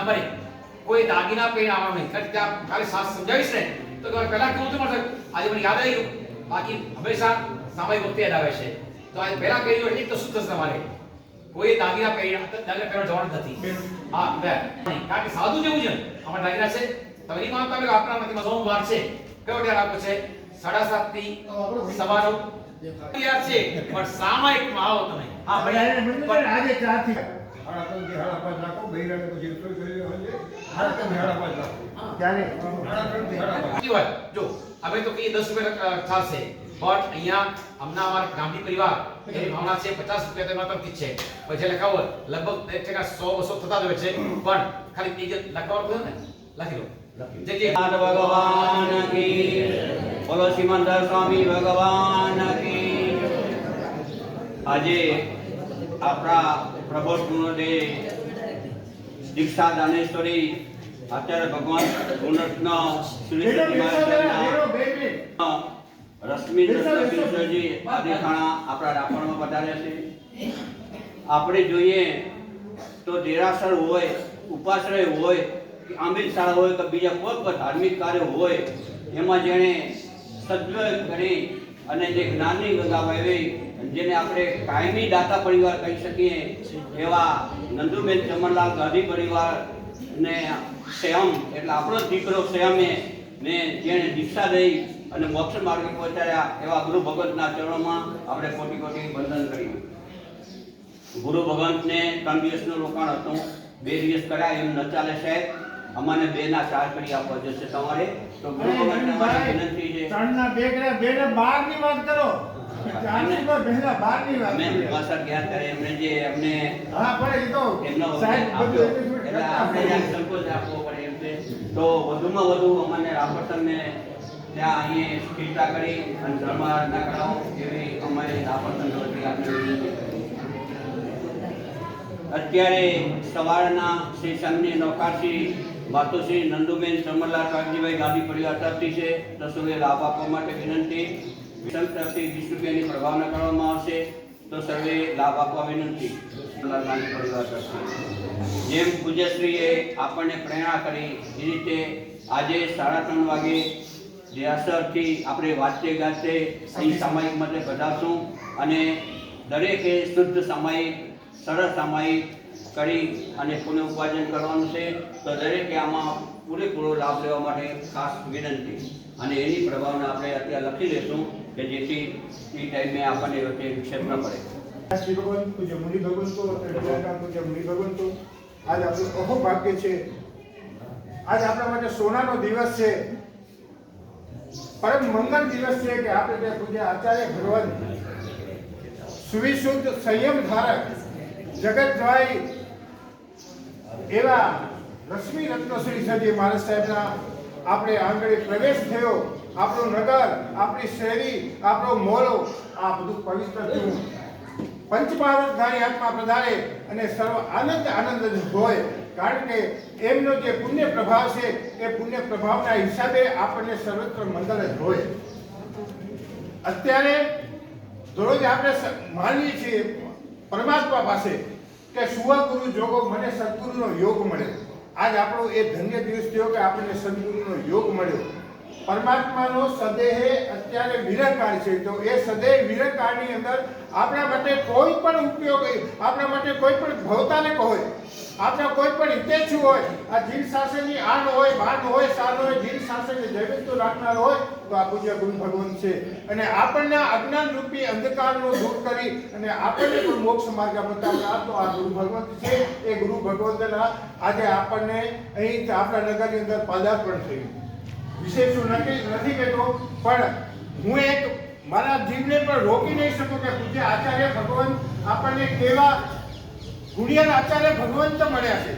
Number 1 કોઈ દાગીના પહેરીને આવવાનું નહીં. કારણ કે ત્યાં ખાલી સાસ સમજાવીશ ને તો તમારે પહેલા કેવું હતું મળશે, આજે મને યાદ આવી ગયું. બાકી હંમેશા સામાયિક વખતે યાદ આવે છે. તો આજે પહેલા કહી દો એટલે તો શું થશે તમારે, કોઈ દાગીના પહેરવા જવાનું નથી. હા કારણ કે સાદું જેવું છે. અમારા દાગીના છે તમે નહીં માનતા હોય આપણા નથી મધવાનો વાર છે. કયો ટાઈમ આપો છે 7:30 થી 9:15 તૈયાર છે. પણ સામાયિકમાં આવો તમે. હા ભાઈ પણ આજે 4 થી રાખો બૈરાને પછી રસોઈ કરી હોય હાડા તમે હાડા પાંચ રાખો ત્યારે કેવી વાત જો હવે તો કે 10 રૂપિયા ચાલશે. બટ અહીંયા હમણાં અમારા ગામડી પરિવાર એની ભાવના છે 50 રૂપિયા તો માત્ર જ છે. પછી લખાવો લગભગ 1% 100-200 થતા જ હોય છે. પણ ખાલી પેજ લખવાનું હોય ને લખી લો. જય જય ભગવાન કી બોલો સિમંદર સ્વામી ભગવાન કી. આજે આપણા પ્રભુ ગુરુદેવ દીક્ષા દાનેશ્વરી આચાર્ય ભગવાન ગુણરત્ન શ્રી રશ્મિ દત્તજી આદિખાણા આપણા રાપરમાં પધાર્યા છે. આપણે જોઈએ તો દેરાસર હોય, ઉપાશ્રય હોય, આંબિલ શાળા હોય કે બીજા કોઈ પણ ધાર્મિક કાર્ય હોય એમાં જેણે સદવ્યય કરી અને જે જ્ઞાનની ગંગા વહેવી જેને આપણે કાયમી દાતા પરિવાર કહી શકીએ એવા નંદુબેન ચમનલાલ ગાંધી પરિવાર ને શ્યામ એટલે આપણો દીકરો શ્યામે ને જેણે દીક્ષા દઈ અને મોક્ષ માર્ગે પહોંચાડ્યા એવા ગુરુ ભગવંતના ચરણોમાં આપણે કોટી કોટી વંદન કરીએ. ગુરુ ભગવંતને 3 દિવસનું રોકાણ હતું, 2 દિવસ કર્યા એમ ન ચાલે સાહેબ. અમને 2 ના 4 કરી આપવા જશે તમારે. તો ગુરુ ભગવંતને મારી વિનંતી છે 3 ના 2 કર્યા 2 ને 12 ની વાત કરો. 4 ની પર પહેલા 12 ની વાત મેં ભાષા જ્ઞાન કરે એમને જે અમને હા પણ એ તો એમનો સાહેબ આપ્યો બધું એટલે આપણે જ્યાં સંકોચ રાખવો પડે એમ છે. તો વધુમાં વધુ અમને રાપરસરને ત્યાં અહીં સ્થિરતા કરી અને ધર્મ આરાધના કરાવો એવી અમારી રાપરસર વતી આપણે વિનંતી. અત્યારે સવારના શ્રી સંઘની નૌકાશી માતુશ્રી નંદુબેન ચમનલાલ કાગજીભાઈ ગાંધી પરિવાર તરફથી છે. તો સૌએ લાભ આપવા માટે વિનંતી. સંઘ તરફથી 20 રૂપિયાની પ્રભાવના કરવામાં આવશે. તો સર્વે લાભ આપવા વિનંતી. ગાંધી પરિવાર તરફથી જેમ પૂજ્યશ્રીએ આપણને પ્રેરણા કરી એ રીતે આજે 3:30 વાગે દેરાસરથી આપણે વાંચતે ગાતે અહીં સામાયિક માટે પધારશું અને દરેકે શુદ્ધ સામાયિક સરળ સામાયિક કરી અને પુનઃ ઉપાર્જન કરવાનું છે. તો દરેકે આમાં પૂરેપૂરો લાભ લેવા માટે ખાસ વિનંતી. અને એની પ્રભાવના આપણે અત્યારે લખી લઈશું કે જેથી એ ટાઈમે આપણને વચ્ચે વિક્ષેપ ન પડે. શ્રી ભગવાન પૂજ્ય મુનિ ભગવંતો એડવોકેટ પૂજ્ય મુનિ ભગવંતો આજ આપણું અહોભાગ્ય છે. આજ આપણા માટે સોનાનો દિવસ છે, પરમ મંગલ દિવસ છે કે આપણે ત્યાં પૂજ્ય આચાર્ય ભગવાન સુવિશુદ્ધ સંયમ ધારક જગત જવાય એવા રશ્મિ રત્નશ્રી સજી મહારાજ સાહેબના આપણે આંગણે પ્રવેશ થયો. આપણું નગર, આપણી શેરી, આપણો મોલો આ બધું પવિત્ર થયું. પંચમહાવતધારી આત્મા પધારે અને સર્વ આનંદ જ હોય. કારણ કે એમનો જે પુણ્ય પ્રભાવ છે એ પુણ્ય પ્રભાવના હિસાબે આપણને સર્વત્ર મંગળ જ હોય. અત્યારે દરરોજ આપણે માનીએ છીએ પરમાત્મા પાસે કે સુવગુરુ જોગો મને સદગુરુનો યોગ મળ્યો. આજ આપણો એ ધન્ય દિવસ થયો કે આપણને સદગુરુનો યોગ મળ્યો. પરમાત્માનો સદેહ અત્યારે વિરહકાળ છે. તો એ સદેહ વિરહકાળની અંદર આપણા માટે કોઈ પણ ઉપયોગી, આપણા માટે કોઈ પણ ભવતાનક હોય, આપણા કોઈ પણ હિતેચ્છુ હોય, આ જીન શાસનની આન હોય, બાન હોય, સાન હોય, જીન શાસનને જયવંતો રાખનાર હોય તો આ પૂજ્ય ગુરુ ભગવંત છે. અને આપણને અજ્ઞાન રૂપી અંધકારનો દૂર કરી અને આપણને પણ મોક્ષ માર્ગ બતાવનાર તો આ ગુરુ ભગવંત છે. એ ગુરુ ભગવંતના આજે આપણને અહીં આપણા નગરની અંદર પદાર્પણ થયું. વિશેષ નથી કહેતો પણ હું એક મારા જીવને પણ રોકી નહીં શકું કે પૂજ્ય આચાર્ય ભગવંત આપણને કેવા ગુણિયાર આચાર્ય ભગવંત મળ્યા છે.